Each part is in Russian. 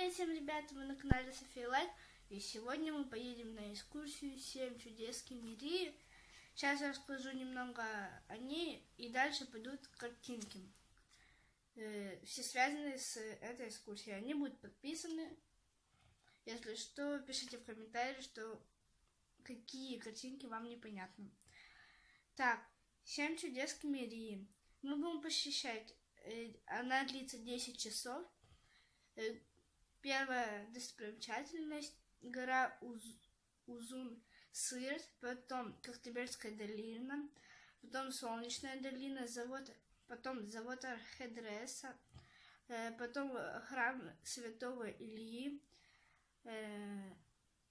Привет всем, ребята, вы на канале София Лайк, и сегодня мы поедем на экскурсию 7 чудес Кемерии. Сейчас я расскажу немного о ней, и дальше пойдут картинки, все связанные с этой экскурсией. Они будут подписаны. Если что, пишите в комментариях, какие картинки вам непонятны. Так, 7 чудес Кемерии. Мы будем посещать, она длится 10 часов. Первая достопримечательность — гора Узун-Сырт, потом Коктебельская долина, потом Солнечная долина, потом завод Архидреса, потом храм Святого Ильи,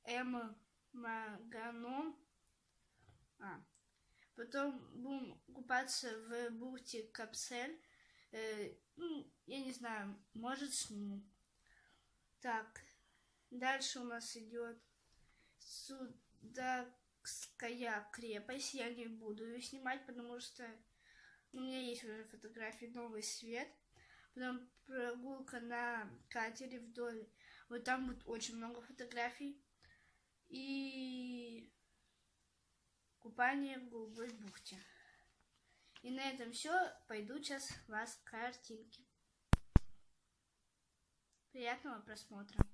Эммагано. Потом будем купаться в бухте Капсель. Я не знаю, может, сниму. Так, дальше у нас идет Судакская крепость. Я не буду ее снимать, потому что у меня есть уже фотографии «Новый свет». Потом прогулка на катере вдоль. Вот там будет очень много фотографий. И купание в голубой бухте. И на этом все. Пойду сейчас вас картинки. Приятного просмотра.